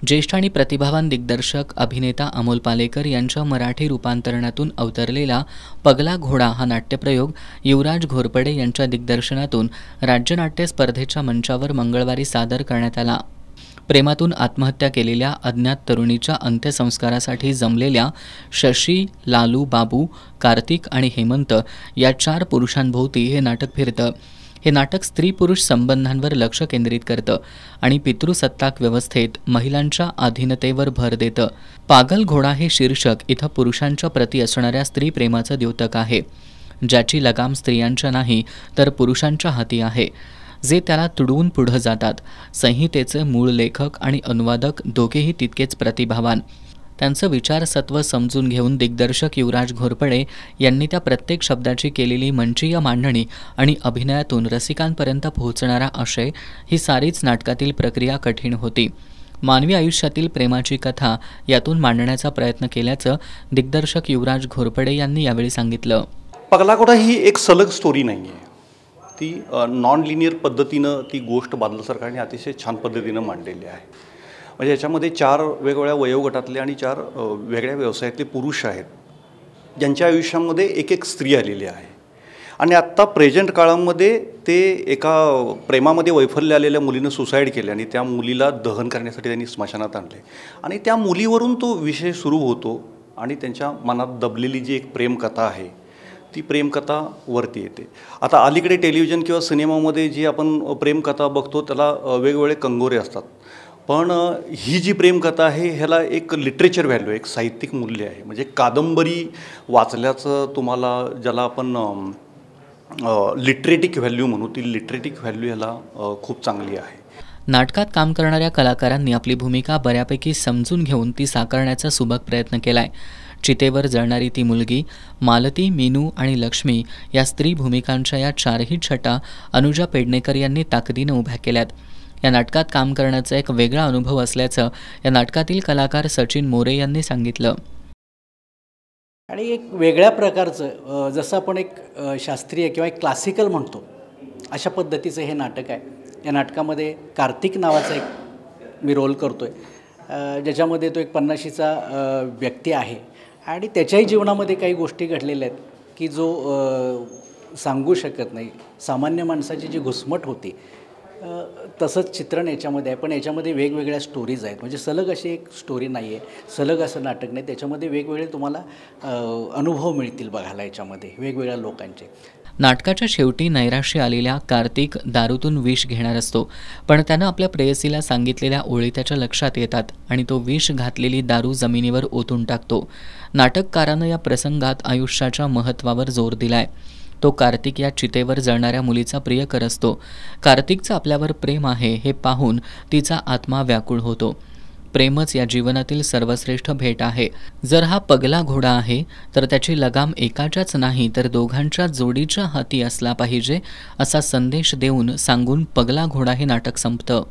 ज्येष्ठ आणि प्रतिभावान दिग्दर्शक अभिनेता अमोल पालेकर यांच्या मराठी रूपांतरणातून अवतरलेला पगला घोडा हा नाट्यप्रयोग युवराज घोरपडे यांच्या दिग्दर्शनातून राज्य नाट्य स्पर्धेच्या मंचावर मंगळवारी सादर करण्यात आला। प्रेमातून आत्महत्या केलेल्या अज्ञात तरुणीच्या अंत्यसंस्कारासाठी जमलेल्या शशी, लालू, बाबू, कार्तिक आणि हेमंत या 4 पुरुषांभोवती हे नाटक फिरतं। हे नाटक स्त्री-पुरुष संबंधांवर लक्ष केंद्रित करतं आणि पितृसत्ताक व्यवस्थेत महिलांच्या अधीनतेवर भर देतं। पागल घोडा हे शीर्षक इथं पुरुषांच्या प्रती असणाऱ्या स्त्री प्रेमाचं द्योतक आहे, ज्याची लगाम स्त्रियांच्या नाही तर पुरुषांच्या हाती आहे, जे त्याला तुडवून पुढे जातात। संहितेचे मूळ लेखक आणि अनुवादक दोघेही तितकेच प्रतिभावान। त्यांचं विचारसत्व समजून घेऊन दिग्दर्शक युवराज घोरपडे यांनी त्या प्रत्येक शब्दाची केलेली मंचीय मांडणी आणि अभिनयातून रसिकांपर्यंत पोहोचणारा आशय ही सारीच नाटकातील प्रक्रिया कठीण होती। मानवी आयुष्यातील प्रेमाची कथा यातून मांडण्याचा प्रयत्न केल्याचं दिग्दर्शक युवराज घोरपडे यांनी यावेळी सांगितलं। पगला घोडा ही एक सलग स्टोरी नाही आहे, ती नॉन लिनियर पद्धतीनं ती गोष्ट बादल सरकारने अतिशय छान पद्धतीनं मांडलेली आहे। म्हणजे याच्यामध्ये 4 वेगवेगळ्या वयोगटातले आणि 4 वेगळ्या व्यवसायातले पुरुष आहेत, ज्यांच्या आयुष्यामध्ये एक स्त्री आलेली आहे आणि आत्ता प्रेझेंट काळामध्ये ते एका प्रेमामध्ये वैफल्य आलेल्या मुलीनं सुसाईड केले आणि त्या मुलीला दहन करण्यासाठी त्यांनी स्मशानात आणले आणि त्या मुलीवरून तो विषय सुरू होतो आणि त्यांच्या मनात दबलेली जी एक प्रेमकथा आहे ती प्रेमकथा वरती येते। आता अलीकडे टेलिव्हिजन किंवा सिनेमामध्ये जी आपण प्रेमकथा बघतो त्याला वेगवेगळे कंगोरे असतात, पण ही जी प्रेमकथा आहे ह्याला एक लिटरेचर व्हॅल्यू, एक साहित्यिक मूल्य आहे। म्हणजे कादंबरी वाचल्याचं तुम्हाला ज्याला आपण लिटरेटिक व्हॅल्यू म्हणू, ती लिटरेटिक व्हॅल्यू ह्याला खूप चांगली आहे। नाटकात काम करणाऱ्या कलाकारांनी आपली भूमिका बऱ्यापैकी समजून घेऊन ती साकारण्याचा सुबक प्रयत्न केलाय। चितेवर जळणारी ती मुलगी, मालती, मीनू आणि लक्ष्मी या स्त्री भूमिकांच्या या 4ही छटा अनुजा पेडणेकर यांनी ताकदीनं उभ्या केल्यात। या नाटकात काम करण्याचा एक वेगळा अनुभव असल्याचं या नाटकातील कलाकार सचिन मोरे यांनी सांगितलं। आणि एक वेगळ्या प्रकारचं, जसं आपण एक शास्त्रीय किंवा एक क्लासिकल म्हणतो अशा पद्धतीचं हे नाटक आहे। या नाटकामध्ये कार्तिक नावाचा एक मी रोल करतो आहे, ज्याच्यामध्ये तो एक 50शीचा व्यक्ती आहे आणि त्याच्याही जीवनामध्ये काही गोष्टी घडलेल्या आहेत की जो सांगू शकत नाही। सामान्य माणसाची जी घुसमट होती तसंच चित्रण याच्यामध्ये आहे, पण याच्यामध्ये वेगवेगळ्या स्टोरीज आहेत। म्हणजे सलग अशी एक स्टोरी नाही आहे, सलग असं नाटक नाही, त्याच्यामध्ये वेगवेगळे तुम्हाला अनुभव मिळतील बघायला याच्यामध्ये वेगवेगळ्या लोकांचे। नाटकाच्या शेवटी नैराश्य आलेल्या कार्तिक दारूतून विष घेणार असतो, पण त्यानं आपल्या प्रेयसीला सांगितलेल्या ओळी त्याच्या लक्षात येतात आणि तो विष घातलेली दारू जमिनीवर ओतून टाकतो। नाटककारानं या प्रसंगात आयुष्याच्या महत्त्वावर जोर दिलाय। तो कार्तिक या चितेवर जळणाऱ्या मुलीचा प्रियकर असतो। कार्तिकचं आपल्यावर प्रेम आहे हे पाहून तिचा आत्मा व्याकुळ होतो। प्रेमच या जीवनातील सर्वश्रेष्ठ भेट आहे। जर हा पगला घोडा आहे तर त्याची लगाम एकाच्याच नाही तर दोघांच्या जोडीच्या हाती असला पाहिजे, असा संदेश देऊन सांगून पगला घोडा हे नाटक संपतं।